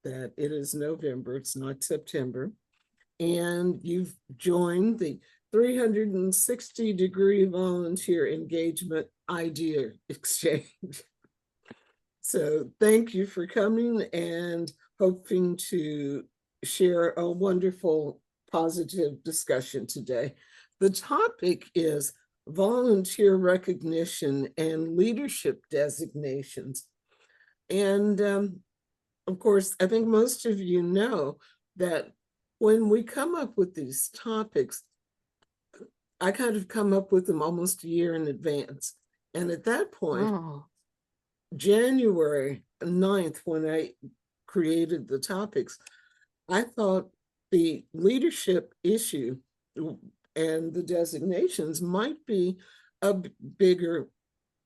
that it is November, it's not September, and you've joined the 360-degree volunteer engagement idea exchange. So thank you for coming and hoping to share a wonderful, positive discussion today. The topic is volunteer recognition and leadership designations. And of course, I think most of you know that when we come up with these topics, I kind of come up with them almost a year in advance. And at that point, January 9th, when I created the topics, I thought the leadership issue and the designations might be a bigger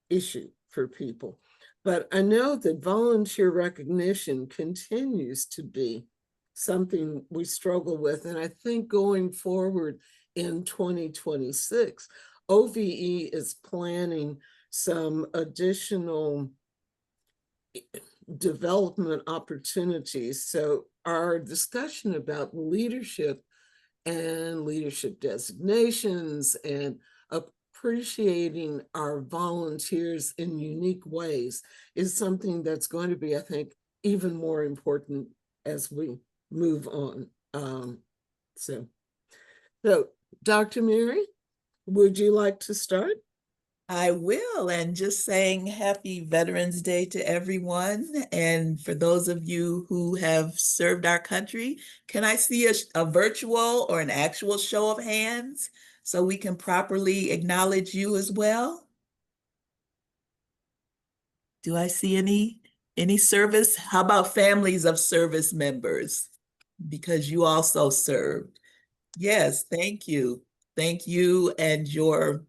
issue for people. But I know that volunteer recognition continues to be something we struggle with. And I think going forward in 2026, OVE is planning some additional development opportunities. So our discussion about leadership and leadership designations and appreciating our volunteers in unique ways is something that's going to be, I think, even more important as we move on. So, Dr. Mary, would you like to start? I will, and just saying happy Veterans Day to everyone. And for those of you who have served our country, can I see a virtual or an actual show of hands so we can properly acknowledge you as well? Do I see any service? How about families of service members? Because you also served. Yes, thank you. Thank you and your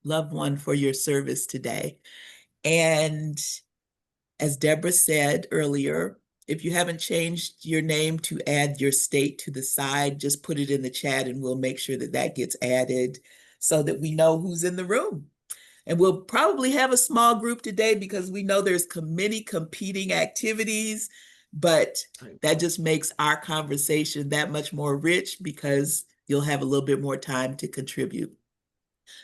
loved one for your service today. And as Deborah said earlier, if you haven't changed your name to add your state to the side, just put it in the chat and we'll make sure that that gets added so that we know who's in the room. And we'll probably have a small group today because we know there's many competing activities, but that just makes our conversation that much more rich because you'll have a little bit more time to contribute.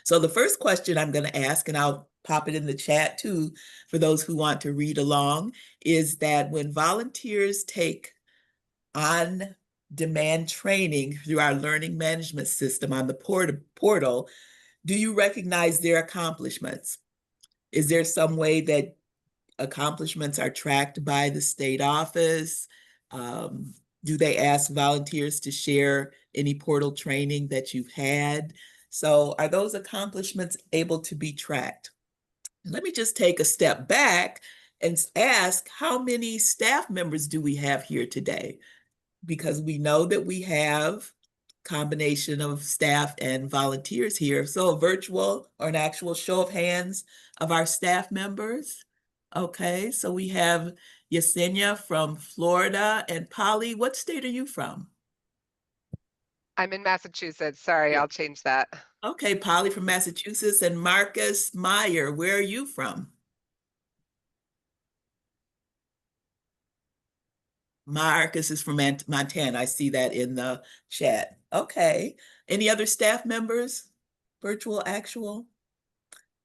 So the first question I'm going to ask, and I'll pop it in the chat too, for those who want to read along, is that when volunteers take on-demand training through our learning management system on the portal, do you recognize their accomplishments? Is there some way that accomplishments are tracked by the state office? Do they ask volunteers to share any portal training that you've had? So are those accomplishments able to be tracked? Let me just take a step back and ask, how many staff members do we have here today? Because we know that we have a combination of staff and volunteers here. So a virtual or an actual show of hands of our staff members. Okay, so we have Yesenia from Florida, and Polly, what state are you from? I'm in Massachusetts. Sorry, I'll change that. Okay, Polly from Massachusetts, and Marcus Meyer, where are you from? Marcus is from Montana. I see that in the chat. Okay. Any other staff members? Virtual, actual?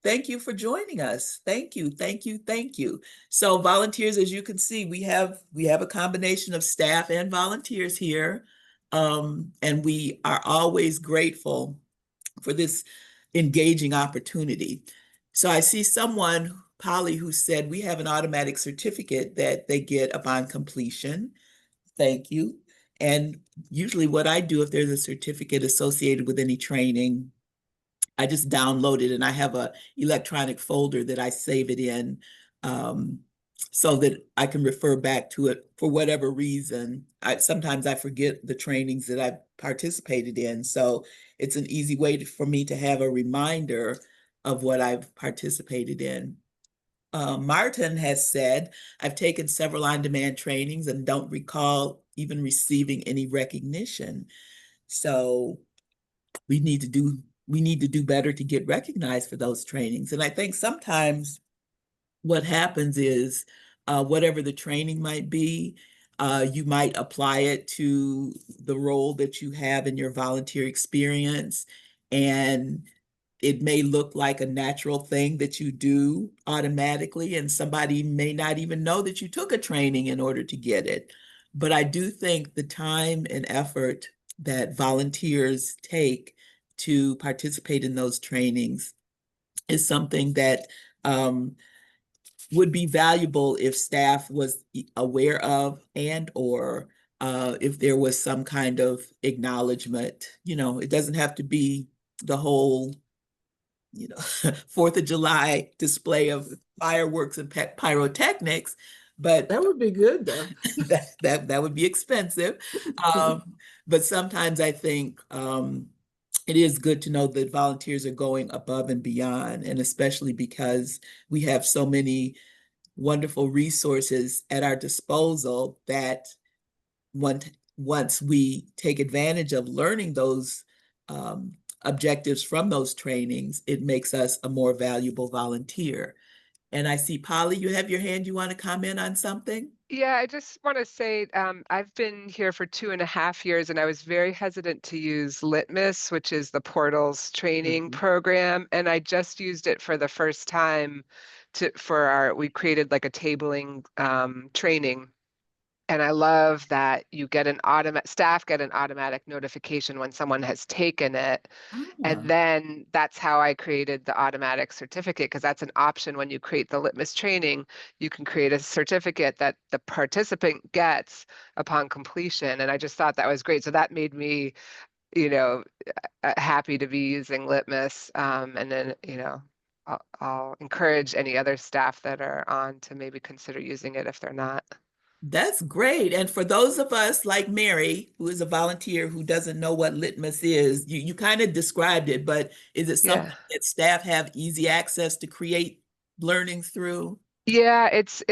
Thank you for joining us. Thank you, thank you, thank you. So volunteers, as you can see, we have a combination of staff and volunteers here. And we are always grateful for this engaging opportunity. So I see someone, Polly, who said we have an automatic certificate that they get upon completion. Thank you. And usually what I do, if there's a certificate associated with any training, I just download it and I have an electronic folder that I save it in so that I can refer back to it for whatever reason. Sometimes I forget the trainings that I've participated in. So it's an easy way for me to have a reminder of what I've participated in. Martin has said, I've taken several on-demand trainings and don't recall even receiving any recognition. So we need to do better to get recognized for those trainings. And I think sometimes what happens is whatever the training might be, You might apply it to the role that you have in your volunteer experience, and it may look like a natural thing that you do automatically, and somebody may not even know that you took a training in order to get it. But I do think the time and effort that volunteers take to participate in those trainings is something that would be valuable if staff was aware of, and or if there was some kind of acknowledgement. It doesn't have to be the whole 4th of July display of fireworks and pyrotechnics, but That would be good, though. that would be expensive. But sometimes I think it is good to know that volunteers are going above and beyond, and especially because we have so many wonderful resources at our disposal that once we take advantage of learning those objectives from those trainings, it makes us a more valuable volunteer. And I see, Polly, you have your hand. You want to comment on something? Yeah, I just want to say I've been here for 2.5 years, and I was very hesitant to use Litmus, which is the portal's training program, and I just used it for the first time we created like a tabling training. And I love that staff get an automatic notification when someone has taken it. And then that's how I created the automatic certificate, because that's an option when you create the Litmus training. You can create a certificate that the participant gets upon completion. And I just thought that was great. So that made me, happy to be using Litmus. And then, I'll encourage any other staff that are on to maybe consider using it if they're not. That's great. And for those of us like Mary, who is a volunteer who doesn't know what Litmus is, you kind of described it, but is it something that staff have easy access to create learning through? Yeah, it's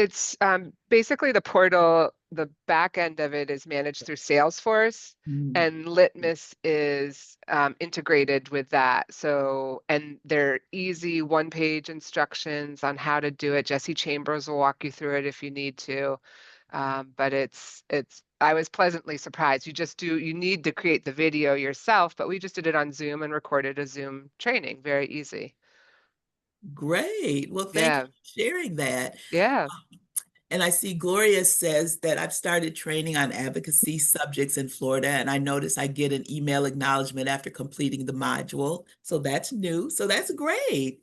basically the portal. The back end of it is managed through Salesforce, and Litmus is integrated with that. So, and they're easy one-page instructions on how to do it. Jesse Chambers will walk you through it if you need to. But I was pleasantly surprised. You need to create the video yourself, but we just did it on Zoom and recorded a Zoom training. Very easy. Great. Well, thank you for sharing that. Yeah. And I see Gloria says that I've started training on advocacy subjects in Florida, and I notice I get an email acknowledgement after completing the module. So that's new. So that's great.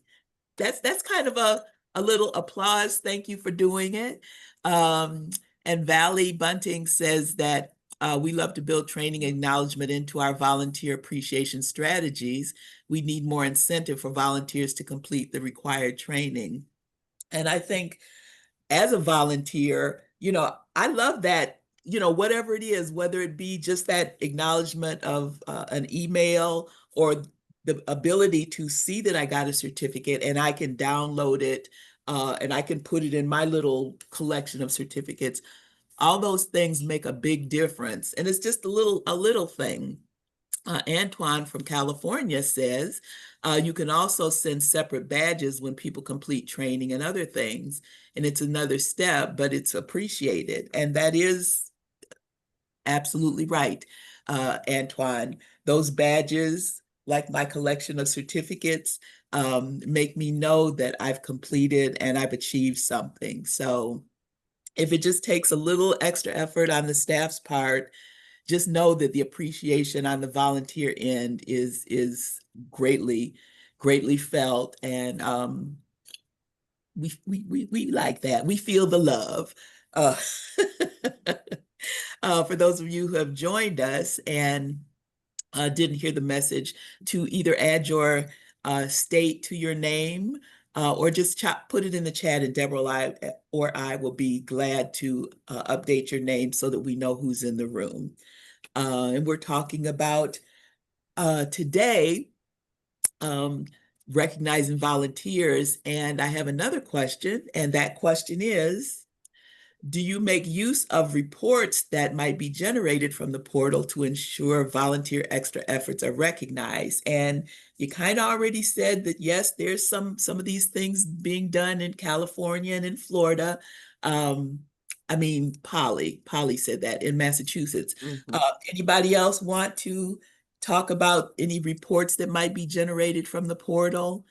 That's kind of a little applause. Thank you for doing it. And Valley Bunting says that we love to build training acknowledgement into our volunteer appreciation strategies. We need more incentive for volunteers to complete the required training. And I think as a volunteer, I love that, whatever it is, whether it be just that acknowledgement of an email, or the ability to see that I got a certificate and I can download it and I can put it in my little collection of certificates. All those things make a big difference. And it's just a little thing. Antoine from California says, you can also send separate badges when people complete training and other things. And it's another step, but it's appreciated. And that is absolutely right, Antoine. Those badges, like my collection of certificates, make me know that I've completed and I've achieved something. So if it just takes a little extra effort on the staff's part, just know that the appreciation on the volunteer end is greatly felt, and we like that. We feel the love. For those of you who have joined us and didn't hear the message, to either add your state to your name or just put it in the chat, and Deborah or I will be glad to update your name so that we know who's in the room. And we're talking about today recognizing volunteers. And I have another question, and that question is, do you make use of reports that might be generated from the portal to ensure volunteer extra efforts are recognized? And you kind of already said that, yes, there's some of these things being done in California and in Florida. Polly said that in Massachusetts. Mhm. Anybody else want to talk about any reports that might be generated from the portal?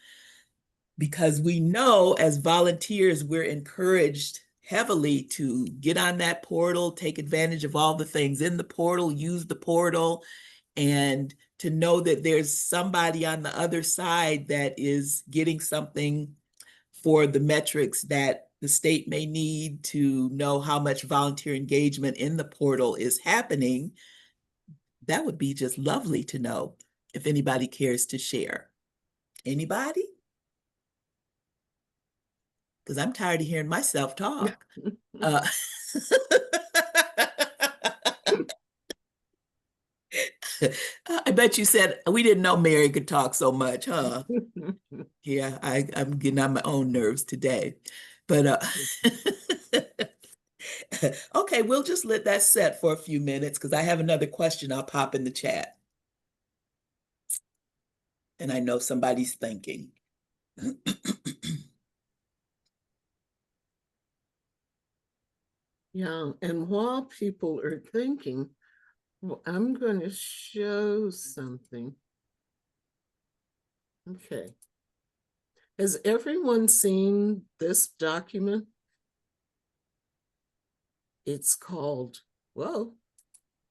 Because we know as volunteers, we're encouraged heavily to get on that portal, take advantage of all the things in the portal, use the portal, and to know that there's somebody on the other side that is getting something for the metrics that the state may need to know how much volunteer engagement in the portal is happening. That would be just lovely to know if anybody cares to share. Anybody? Because I'm tired of hearing myself talk. Uh, I bet you said we didn't know Mary could talk so much, huh? Yeah, I'm getting on my own nerves today. But okay, we'll just let that set for a few minutes because I have another question I'll pop in the chat. And I know somebody's thinking. Yeah, and while people are thinking, well, I'm going to show something. Okay. Has everyone seen this document? It's called, whoa,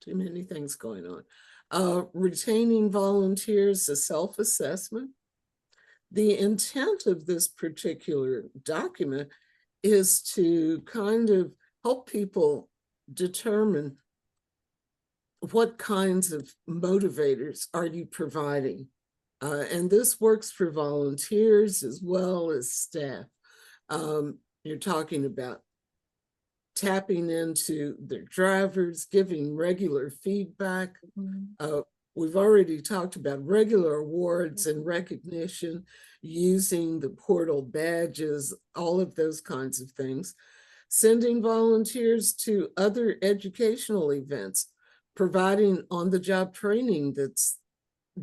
too many things going on. Retaining Volunteers, a Self-Assessment. The intent of this particular document is to kind of help people determine what kinds of motivators are you providing. And this works for volunteers as well as staff. You're talking about tapping into their drivers, giving regular feedback. We've already talked about regular awards and recognition, using the portal badges, all of those kinds of things. Sending volunteers to other educational events, providing on-the-job training that's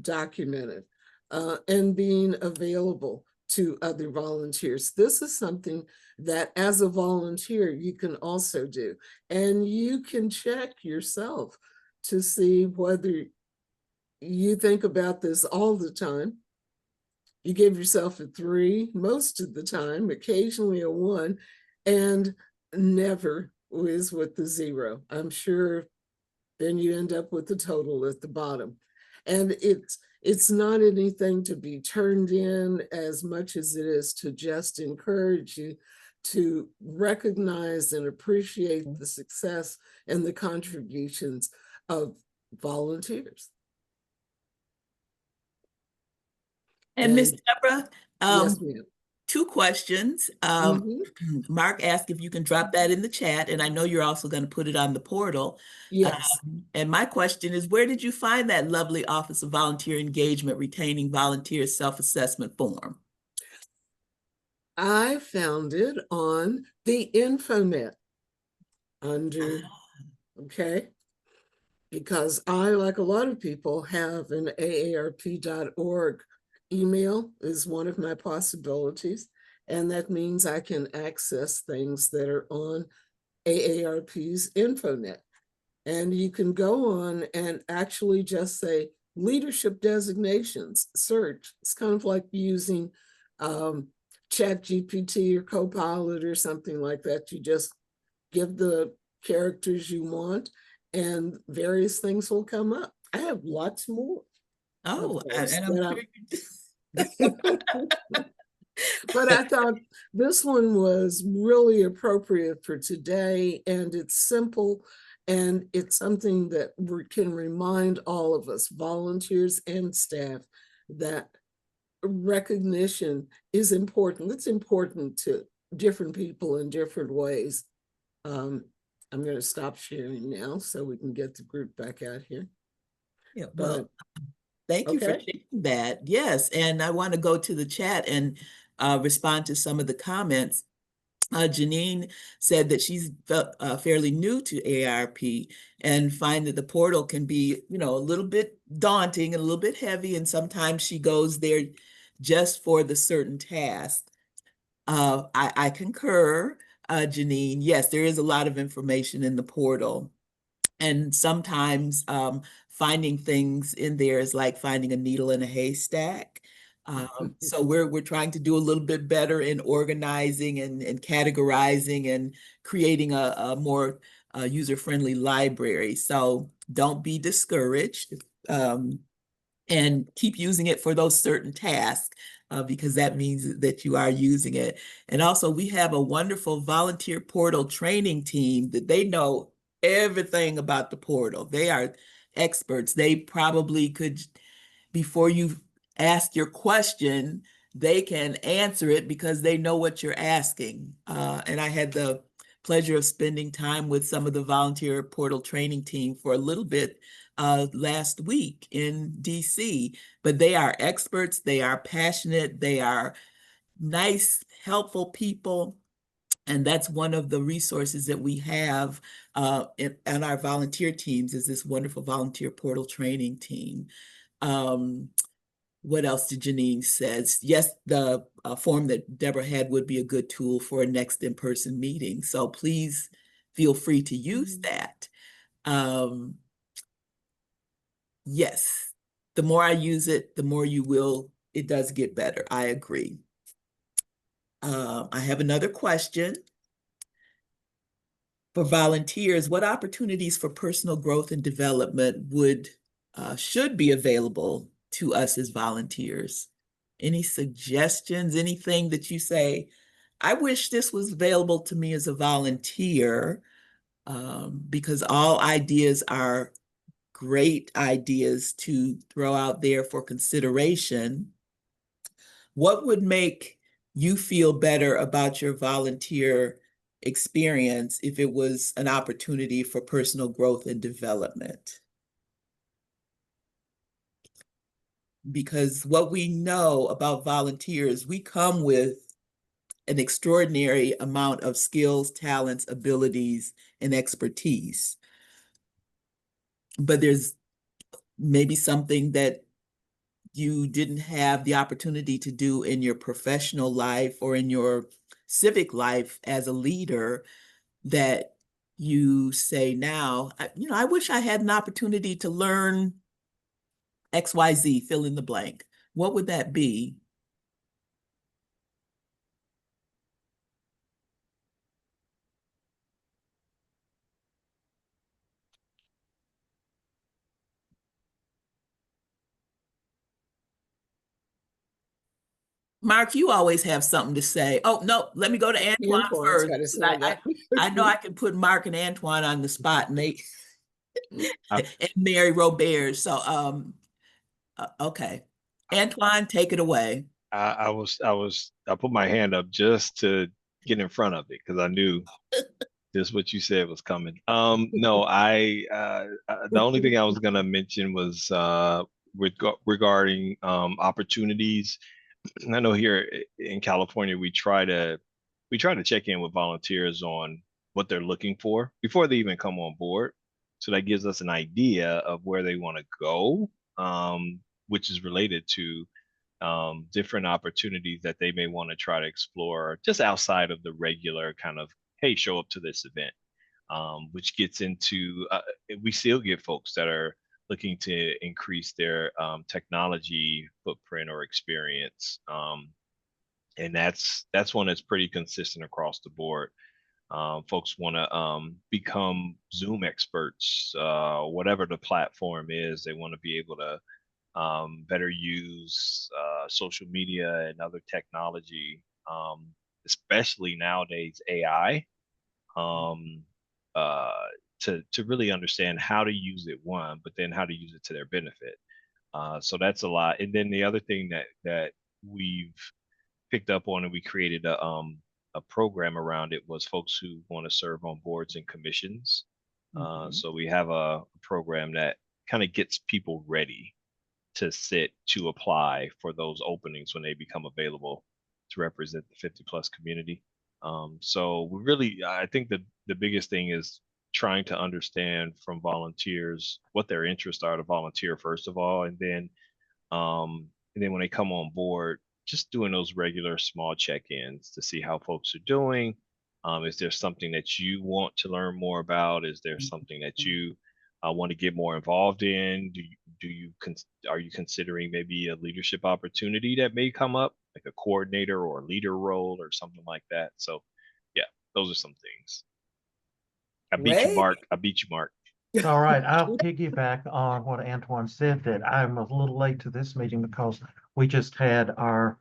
documented, and being available to other volunteers. This is something that as a volunteer, you can also do. And you can check yourself to see whether you think about this all the time. You give yourself a 3 most of the time, occasionally a 1, and never is with the 0. I'm sure then you end up with the total at the bottom. And it's not anything to be turned in as much as it is to just encourage you to recognize and appreciate the success and the contributions of volunteers. And Miss Deborah, yes, ma'am. 2 questions. Mark asked if you can drop that in the chat, and I know you're also going to put it on the portal. Yes. And my question is, where did you find that lovely Office of Volunteer Engagement Retaining Volunteers Self-Assessment form? I found it on the Infonet under, okay, because I, like a lot of people, have an AARP.org email is one of my possibilities. And that means I can access things that are on AARP's Infonet. And you can go on and actually just say leadership designations, search. It's kind of like using ChatGPT or Copilot or something like that. You just give the characters you want and various things will come up. I have lots more. Oh, and I'm sure but I thought this one was really appropriate for today, and it's simple, and it's something that can remind all of us, volunteers and staff, that recognition is important. It's important to different people in different ways. I'm going to stop sharing now so we can get the group back out here. Yeah, well, thank you for sharing that. Yes, and I want to go to the chat and respond to some of the comments. Janine said that she's fairly new to AARP and find that the portal can be, a little bit daunting and a little bit heavy, and sometimes she goes there just for the certain task. I concur. Janine. Yes, there is a lot of information in the portal. And sometimes finding things in there is like finding a needle in a haystack. So we're trying to do a little bit better in organizing and categorizing and creating a more user-friendly library. So don't be discouraged. And keep using it for those certain tasks because that means that you are using it. And also, we have a wonderful volunteer portal training team that they know everything about the portal. They are experts. They probably could, before you ask your question, they can answer it because they know what you're asking. And I had the pleasure of spending time with some of the volunteer portal training team for a little bit last week in DC. But they are experts, they are passionate, they are nice, helpful people. And that's one of the resources that we have in our volunteer teams is this wonderful volunteer portal training team. What else did Janine says? Yes, the form that Deborah had would be a good tool for a next in-person meeting. So please feel free to use that. Yes, the more I use it, the more it does get better. I agree. I have another question. For volunteers, what opportunities for personal growth and development should be available to us as volunteers? Any suggestions, anything that you say, I wish this was available to me as a volunteer, because all ideas are great ideas to throw out there for consideration. What would make you feel better about your volunteer experience if it was an opportunity for personal growth and development? Because what we know about volunteers, we come with an extraordinary amount of skills, talents, abilities, and expertise. But there's maybe something that you didn't have the opportunity to do in your professional life or in your civic life as a leader that you say now, I wish I had an opportunity to learn XYZ, fill in the blank. What would that be? Mark, you always have something to say. Oh, no, let me go to Antoine Antoine's first. got to say that. I know I can put Mark and Antoine on the spot and I, and Mary Robert. So okay. Antoine, take it away. I put my hand up just to get in front of it because I knew just what you said was coming. No, the only thing I was gonna mention was regarding opportunities. I know here in California we try to check in with volunteers on what they're looking for before they even come on board. So that gives us an idea of where they want to go, which is related to different opportunities that they may want to try to explore just outside of the regular kind of, hey, show up to this event, which gets into, we still get folks that are looking to increase their technology footprint or experience. And that's one that's pretty consistent across the board. Folks want to become Zoom experts, whatever the platform is. They want to be able to better use social media and other technology, especially nowadays AI, um, uh, to really understand how to use it, one, but then how to use it to their benefit. So that's a lot. And then the other thing that we've picked up on and we created a program around it was folks who want to serve on boards and commissions. So we have a program that kind of gets people ready to apply for those openings when they become available to represent the 50 plus community. So we really, I think that the biggest thing is trying to understand from volunteers what their interests are to volunteer first of all, and then when they come on board, just doing those regular small check-ins to see how folks are doing, Is there something that you want to learn more about? Is there something that you want to get more involved in? Are you considering maybe a leadership opportunity that may come up, like a coordinator or a leader role or something like that? So, yeah, those are some things. I beat you, Great. Mark. I beat you, Mark. All right, I'll piggyback on what Antoine said, that I'm a little late to this meeting because we just had our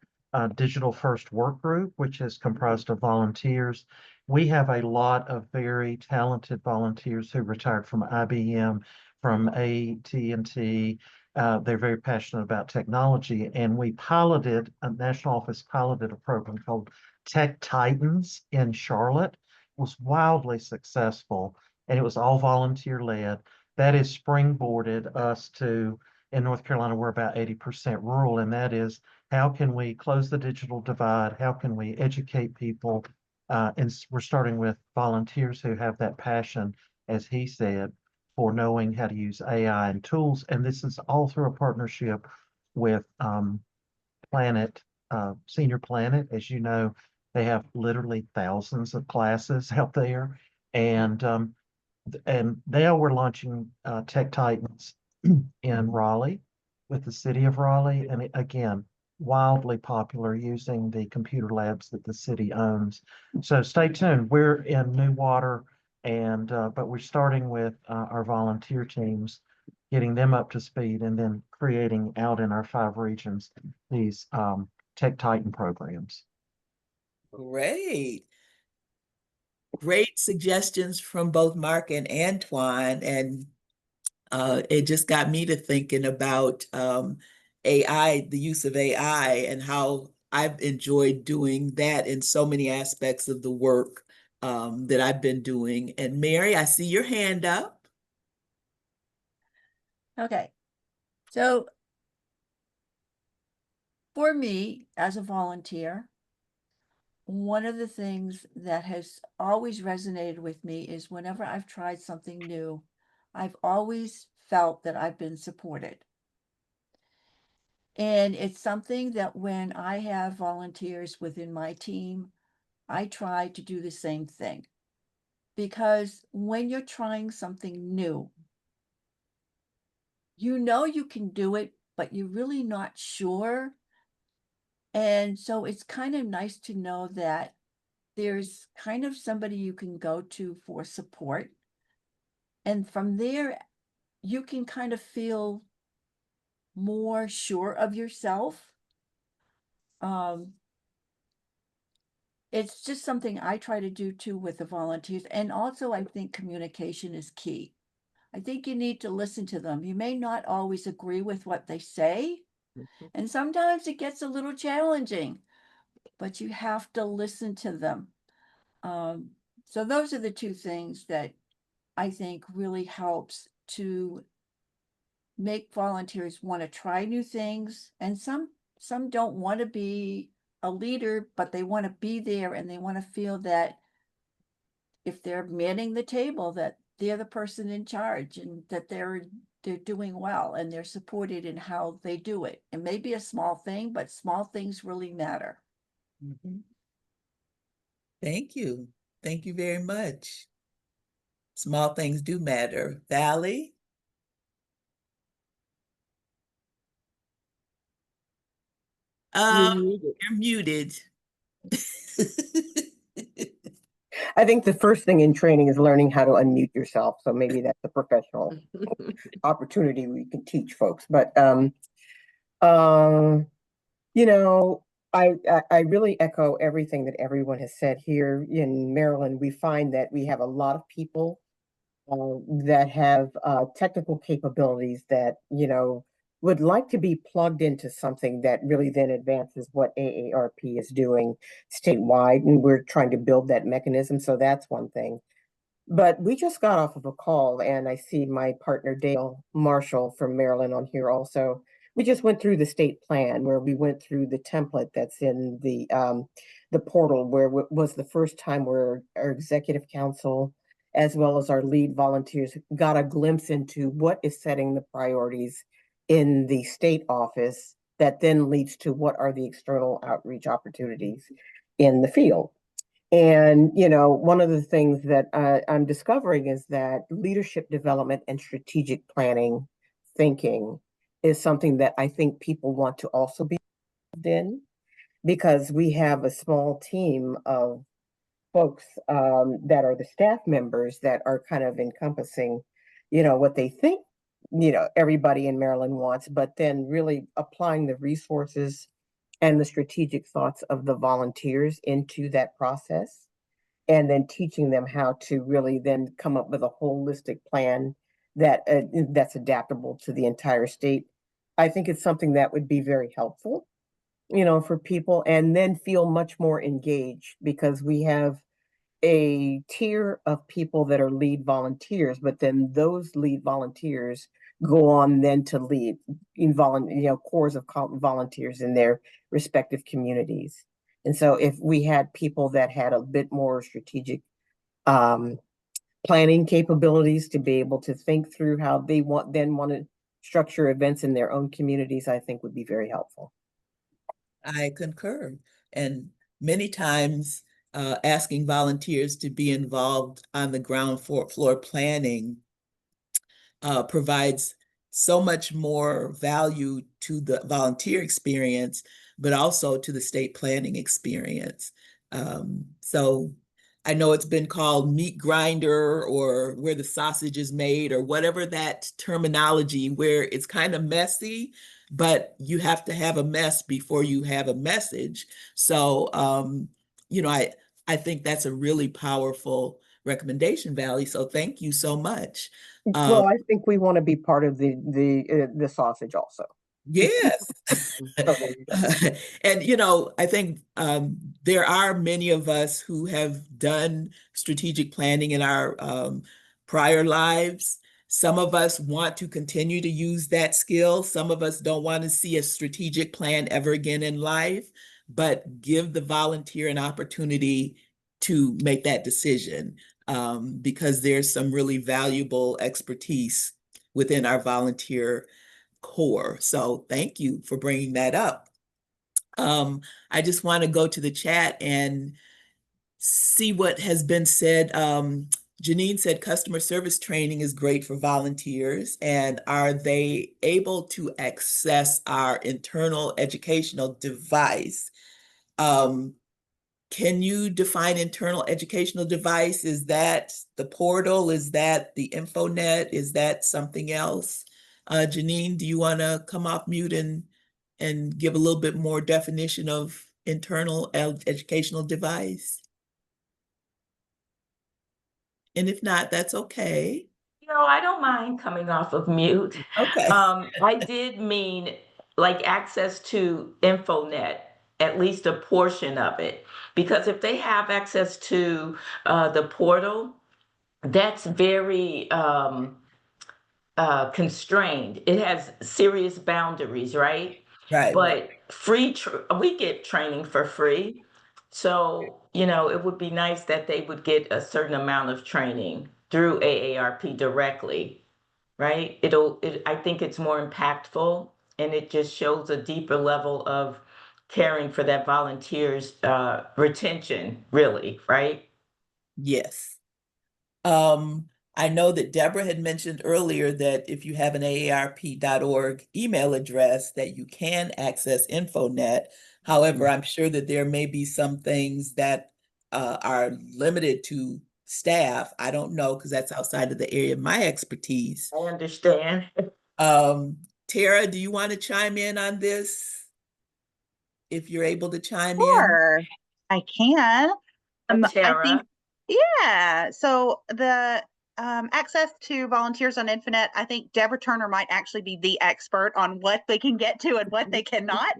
digital first work group, which is comprised of volunteers. We have a lot of very talented volunteers who retired from IBM, from AT&T. They're very passionate about technology, and a national office piloted a program called Tech Titans in Charlotte. It was wildly successful, and it was all volunteer led. That has springboarded us to, in North Carolina, we're about 80% rural, and that is, how can we close the digital divide? How can we educate people? And we're starting with volunteers who have that passion, as he said, for knowing how to use AI and tools. And this is all through a partnership with Planet, Senior Planet. As you know, they have literally thousands of classes out there. And now we're launching Tech Titans in Raleigh with the city of Raleigh. And again, wildly popular, using the computer labs that the city owns. So stay tuned. We're in new water, and but we're starting with our volunteer teams, getting them up to speed, and then creating out in our 5 regions these Tech Titan programs. Great. Great suggestions from both Mark and Antoine. And it just got me to thinking about AI, the use of AI, and how I've enjoyed doing that in so many aspects of the work that I've been doing. And Mary, I see your hand up. Okay, so for me as a volunteer, one of the things that has always resonated with me is whenever I've tried something new, I've always felt that I've been supported. And it's something that when I have volunteers within my team, I try to do the same thing. Because when you're trying something new, you know you can do it, but you're really not sure. And so it's kind of nice to know that there's kind of somebody you can go to for support. And from there, you can kind of feel more sure of yourself. It's just something I try to do too with the volunteers. And also, I think communication is key. I think you need to listen to them. You may not always agree with what they say, and sometimes it gets a little challenging, but you have to listen to them. So those are the 2 things that I think really helps to make volunteers want to try new things. And some don't want to be a leader, but they want to be there, and they want to feel that if they're manning the table, that they're the person in charge, and that they're doing well, and they're supported in how they do it. It may be a small thing, but small things really matter. Thank you. Thank you very much. Small things do matter. Valley? You're muted. You're muted. I think the first thing in training is learning how to unmute yourself. So maybe that's a professional opportunity we can teach folks. But you know, I really echo everything that everyone has said here. In Maryland, we find that we have a lot of people that have technical capabilities that, you know, would like to be plugged into something that really then advances what AARP is doing statewide. And we're trying to build that mechanism. So that's one thing. But we just got off of a call, and I see my partner Dale Marshall from Maryland on here also. We just went through the state plan, where we went through the template that's in the portal, where it was the first time where our executive council, as well as our lead volunteers, got a glimpse into what is setting the priorities in the state office that then leads to what are the external outreach opportunities in the field. And, one of the things that I'm discovering is that leadership development and strategic planning thinking is something that I think people want to also be involved in, because we have a small team of folks that are the staff members that are kind of encompassing, what they think, everybody in Maryland wants, but then really applying the resources and the strategic thoughts of the volunteers into that process, and then teaching them how to really then come up with a holistic plan that's adaptable to the entire state. I think it's something that would be very helpful, for people, and then feel much more engaged, because we have a tier of people that are lead volunteers, but then those lead volunteers go on then to lead corps of volunteers in their respective communities. And so if we had people that had a bit more strategic um, planning capabilities to be able to think through how they want to structure events in their own communities, I think would be very helpful. I concur. And many times, asking volunteers to be involved on the ground floor planning provides so much more value to the volunteer experience, but also to the state planning experience. So I know it's been called meat grinder, or where the sausage is made, or whatever that terminology, where it's kind of messy, but you have to have a mess before you have a message. So, I think that's a really powerful recommendation, Valerie. So thank you so much. Well, I think we want to be part of the sausage also. Yes. So there you go. And I think there are many of us who have done strategic planning in our prior lives. Some of us want to continue to use that skill. Some of us don't want to see a strategic plan ever again in life, but give the volunteer an opportunity to make that decision, because there's some really valuable expertise within our volunteer core. So thank you for bringing that up. I just want to go to the chat and see what has been said. Janine said customer service training is great for volunteers. And are they able to access our internal educational device? Can you define internal educational device? Is that the portal? Is that the InfoNet? Is that something else? Janine, do you want to come off mute and give a little bit more definition of internal educational device? And if not, that's okay. No, I don't mind coming off of mute. Okay. I did mean like access to InfoNet, at least a portion of it, because if they have access to the portal, that's very constrained. It has serious boundaries, right? Right. But we get training for free. So, it would be nice that they would get a certain amount of training through AARP directly, right? I think it's more impactful, and it just shows a deeper level of caring for that volunteer's retention, really, right? Yes. I know that Deborah had mentioned earlier that if you have an AARP.org email address that you can access InfoNet. However, I'm sure that there may be some things that are limited to staff. I don't know, because that's outside of the area of my expertise. I understand. Tara, do you want to chime in on this? If you're able to chime in. Sure, I can. I Tara. think, yeah. So the access to volunteers on Infinite, I think Deborah Turner might actually be the expert on what they can get to and what they cannot.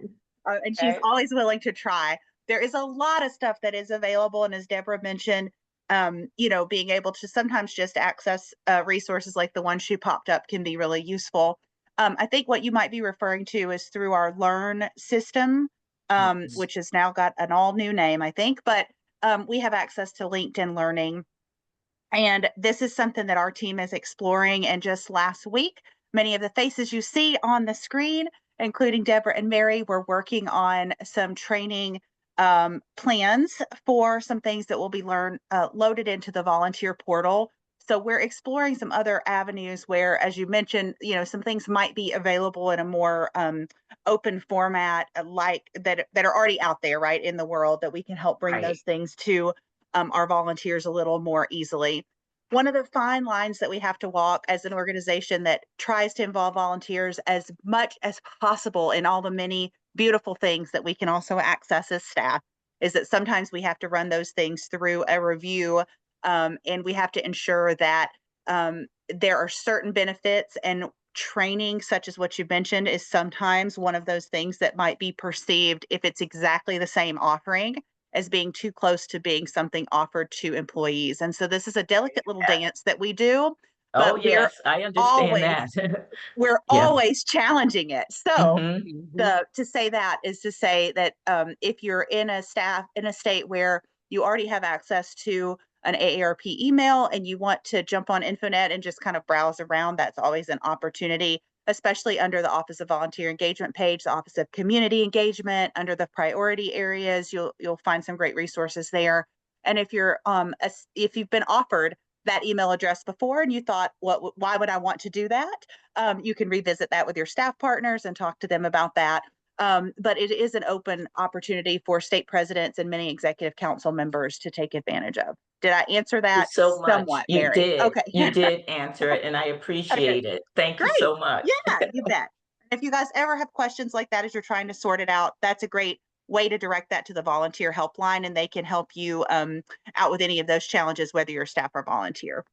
And she's always willing to try. There is a lot of stuff that is available. And as Deborah mentioned, being able to sometimes just access resources like the one she popped up can be really useful. I think what you might be referring to is through our Learn system, which has now got an all new name, I think, but we have access to LinkedIn Learning. And this is something that our team is exploring. And just last week, many of the faces you see on the screen, including Deborah and Mary, were working on some training plans for some things that will be loaded into the volunteer portal. So we're exploring some other avenues where, as you mentioned, some things might be available in a more open format, like that are already out there, right, in the world, that we can help bring Right. those things to our volunteers a little more easily. One of the fine lines that we have to walk as an organization that tries to involve volunteers as much as possible in all the many beautiful things that we can also access as staff is that sometimes we have to run those things through a review, and we have to ensure that there are certain benefits, and training such as what you mentioned is sometimes one of those things that might be perceived, if it's exactly the same offering, as being too close to being something offered to employees. And so this is a delicate little dance that we do, Oh, but yes, I understand that. Yeah. always challenging it. So Mhm. to say that is to say that if you're in a state where you already have access to an AARP email and you want to jump on Infonet and just kind of browse around, that's always an opportunity, especially under the Office of Volunteer Engagement page, the Office of Community Engagement. Under the priority areas, you'll find some great resources there. And if if you've been offered that email address before and you thought, why would I want to do that? You can revisit that with your staff partners and talk to them about that. But it is an open opportunity for state presidents and many executive council members to take advantage of. Did I answer Thank you that so much. somewhat, You Mary? did. Okay. You did answer it, and I Okay. appreciate it. Thank you Great. so much. Yeah, you bet. If you guys ever have questions like that as you're trying to sort it out, that's a great way to direct that to the volunteer helpline, and they can help you out with any of those challenges, whether you're staff or volunteer.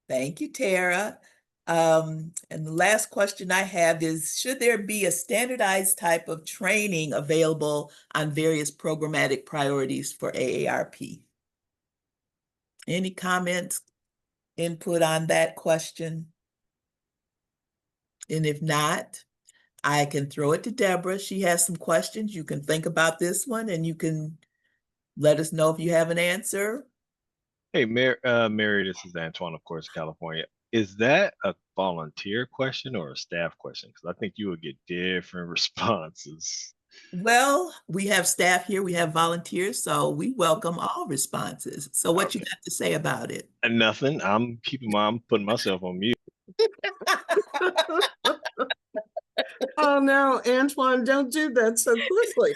Thank you, Tara. And the last question I have is, should there be a standardized type of training available on various programmatic priorities for AARP? Any comments, input on that question? And if not, I can throw it to Deborah. She has some questions. You can think about this one and you can let us know if you have an answer. Hey, Mary, this is Antoine, of course, California. Is that a volunteer question or a staff question? Because I think you would get different responses. Well, we have staff here, we have volunteers, so we welcome all responses. So what you got to say about it? Nothing. I'm putting myself on mute. Oh no, Antoine, don't do that so quickly.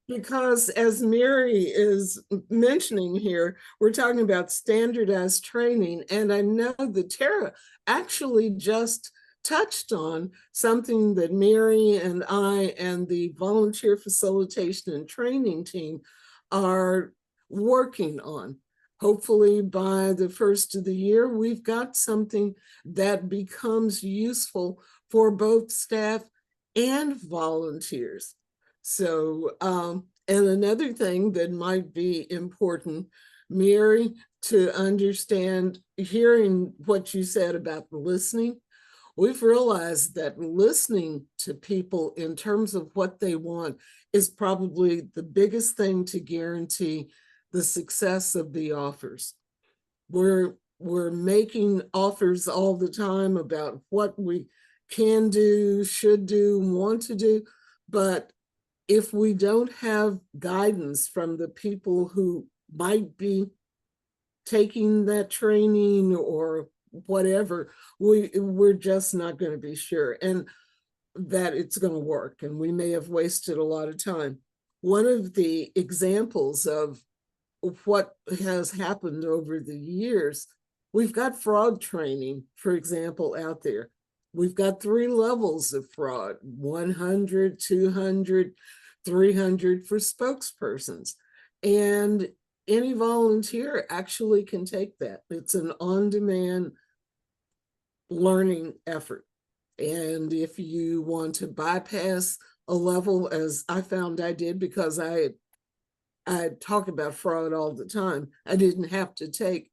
Because as Mary is mentioning here, we're talking about standardized training. And I know that Tara actually just touched on something that Mary and I and the volunteer facilitation and training team are working on. Hopefully by the first of the year, we've got something that becomes useful for both staff and volunteers. So, and another thing that might be important, Mary, to understand, hearing what you said about listening, we've realized that listening to people in terms of what they want is probably the biggest thing to guarantee the success of the offers. We're making offers all the time about what we can do, should do, want to do, but if we don't have guidance from the people who might be taking that training or whatever, we're just not going to be sure and that it's going to work, and we may have wasted a lot of time. One of the examples of what has happened over the years, we've got fraud training, for example, out there. We've got 3 levels of fraud, 100, 200, 300 for spokespersons. And any volunteer actually can take that. It's an on-demand learning effort. And if you want to bypass a level, as I found I did because I talk about fraud all the time, I didn't have to take,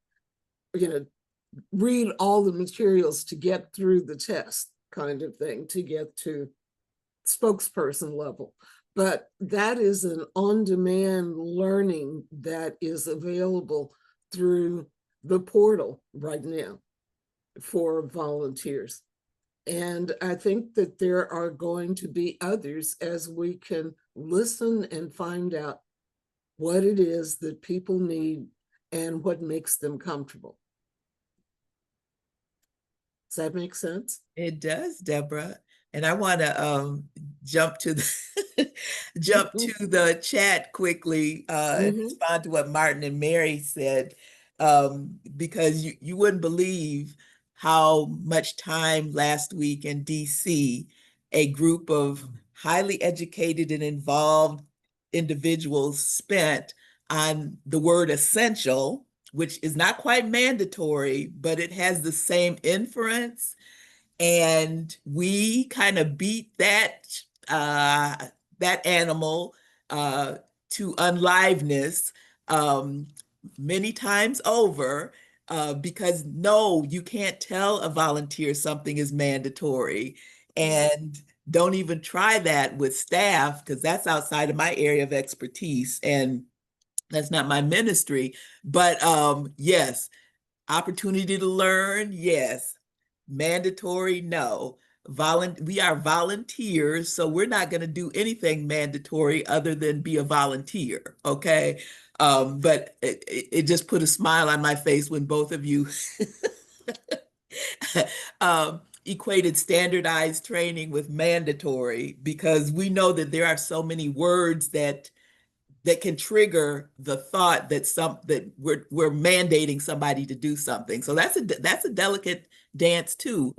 read all the materials to get through the test kind of thing, to get to spokesperson level. But that is an on-demand learning that is available through the portal right now for volunteers. And I think that there are going to be others as we can listen and find out what it is that people need and what makes them comfortable. Does that make sense? It does, Deborah. And I want to jump to the jump to the chat quickly and respond to what Martin and Mary said, because you wouldn't believe how much time last week in DC a group of highly educated and involved individuals spent on the word essential, which is not quite mandatory, but it has the same inference. And we kind of beat that that animal to unliveness many times over, because no, you can't tell a volunteer something is mandatory. And don't even try that with staff, because that's outside of my area of expertise and that's not my ministry. But yes, opportunity to learn, yes. Mandatory, no. We are volunteers, so we're not going to do anything mandatory other than be a volunteer, okay? But it just put a smile on my face when both of you equated standardized training with mandatory, because we know that there are so many words that can trigger the thought that we're mandating somebody to do something. So that's a delicate dance too.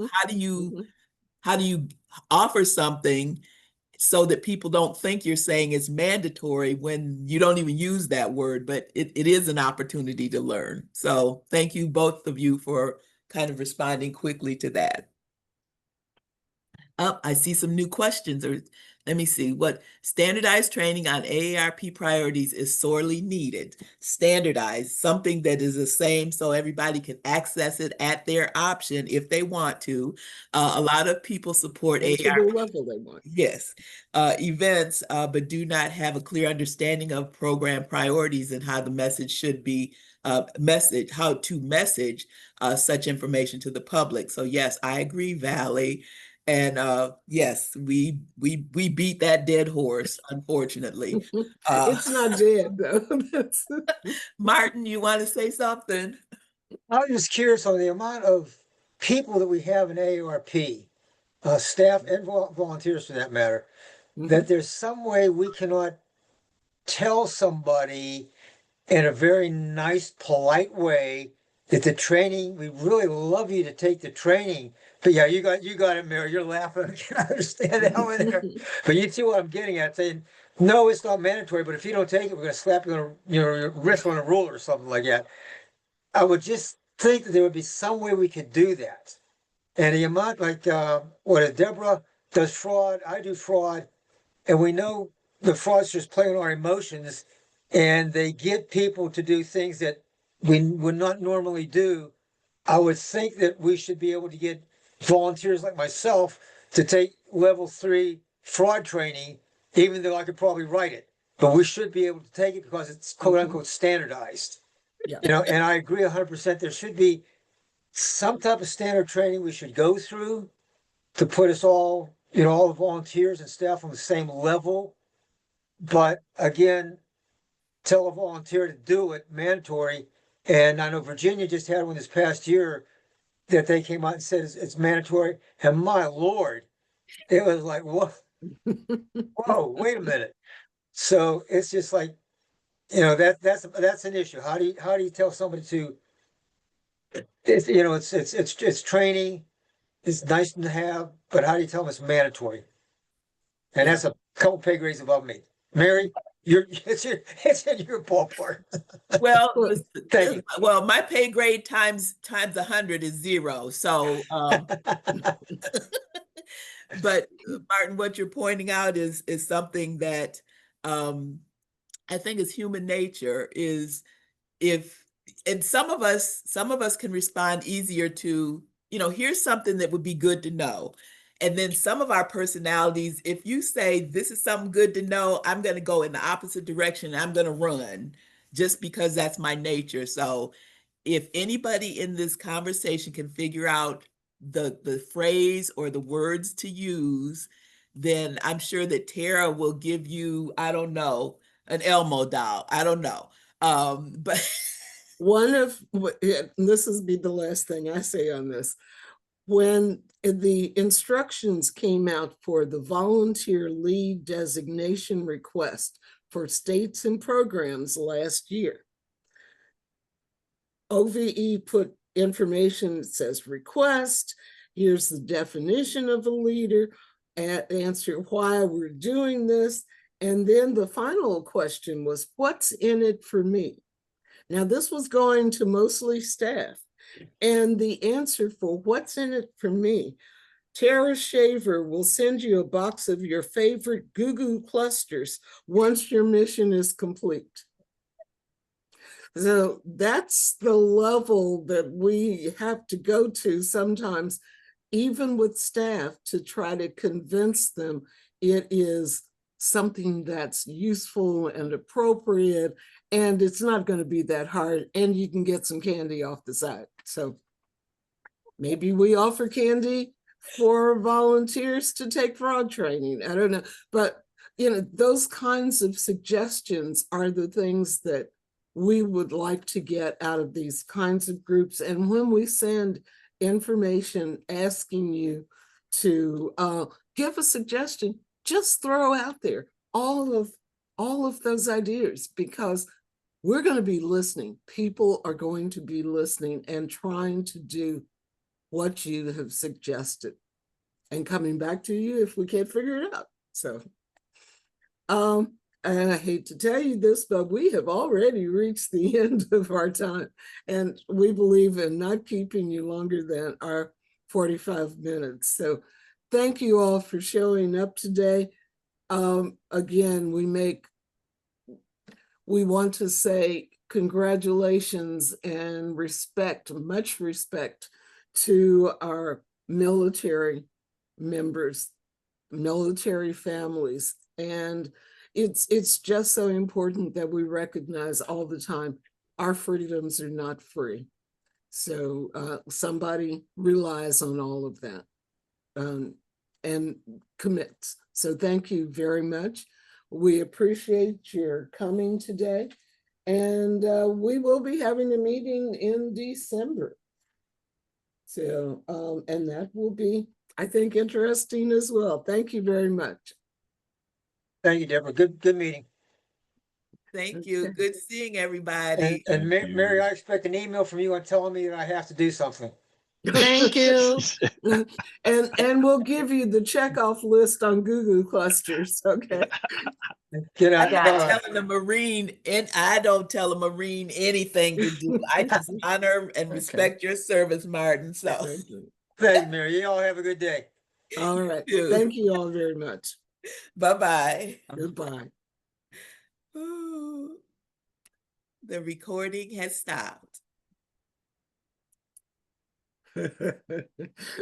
How do you offer something so that people don't think you're saying it's mandatory when you don't even use that word, but it is an opportunity to learn. So thank you, both of you, for kind of responding quickly to that. I see some new questions. Or let me see. What standardized training on AARP priorities is sorely needed. Standardized, something that is the same so everybody can access it at their option if they want to. A lot of people support AARP. Level they want. Yes, events, but do not have a clear understanding of program priorities and how the message should be how to message such information to the public. So yes, I agree, Valley. And yes, we beat that dead horse, unfortunately. It's not dead though. Martin, you want to say something? I was just curious on the amount of people that we have in AARP, staff and volunteers for that matter, that there's some way we cannot tell somebody in a very nice, polite way that the training, we really love you to take the training. But yeah, you got it, Mary. You're laughing. I can understand that over there. But you see what I'm getting at, saying, no, it's not mandatory, but if you don't take it, we're gonna slap you on your wrist on a ruler or something like that. I would just think that there would be some way we could do that. And the amount, like what Deborah does fraud, I do fraud, and we know the fraudsters play on our emotions, and they get people to do things that we would not normally do. I would think that we should be able to get volunteers like myself to take level 3 fraud training, even though I could probably write it. But we should be able to take it because it's quote unquote standardized. Yeah. You know, and I agree 100%. There should be some type of standard training we should go through to put us all, you know, all the volunteers and staff on the same level. But again, tell a volunteer to do it, mandatory. And I know Virginia just had one this past year that they came out and said it's mandatory. And my Lord, it was like, what? Whoa, wait a minute. So it's just like, you know, that's an issue. How do you tell somebody to? It's training. It's nice to have, but how do you tell them it's mandatory? And that's a couple pay grades above me. Mary, it's in your ballpark. Well, Thank you. well, my pay grade times 100 is 0. So, but Martin, what you're pointing out is something that I think is human nature. Is and some of us can respond easier to, you know, here's something that would be good to know. And then some of our personalities, if you say this is something good to know, I'm going to go in the opposite direction. I'm going to run just because that's my nature. So if anybody in this conversation can figure out the phrase or the words to use, then I'm sure that Tara will give you, I don't know, an Elmo doll. I don't know. But this will be the last thing I say on this. When the instructions came out for the volunteer lead designation request for states and programs last year, OVE put information that says request, here's the definition of a leader, answer why we're doing this, and then the final question was, what's in it for me? Now, this was going to mostly staff, and the answer for what's in it for me, Tara Shaver will send you a box of your favorite Goo Goo clusters once your mission is complete. So that's the level that we have to go to sometimes, even with staff, to try to convince them it is something that's useful and appropriate, and it's not going to be that hard, and you can get some candy off the side. So maybe we offer candy for volunteers to take fraud training. I don't know, but those kinds of suggestions are the things that we would like to get out of these kinds of groups. And when we send information asking you to give a suggestion, just throw out there all of those ideas, because we're going to be listening. People are going to be listening and trying to do what you have suggested and coming back to you if we can't figure it out. So, and I hate to tell you this, but we have already reached the end of our time, and we believe in not keeping you longer than our 45 minutes. So thank you all for showing up today. Again, we want to say congratulations and respect, much respect to our military members, military families. And it's just so important that we recognize all the time our freedoms are not free. So somebody relies on all of that and commits. So thank you very much. We appreciate your coming today. And we will be having a meeting in December. So, and that will be, I think, interesting as well. Thank you very much. Thank you, Deborah. Good meeting. thank you. Good seeing everybody. And Thank you. Mary, I expect an email from you on telling me that I have to do something. Thank you. And we'll give you the checkoff list on Google clusters. Okay. Get I'm out. not Bye. telling a Marine, and I don't tell a Marine anything to do. I just honor and respect your service, Martin. So, Thank you. Thank you, Mary. You all have a good day. All right. too. Thank you all very much. Bye-bye. Goodbye. Ooh. The recording has stopped.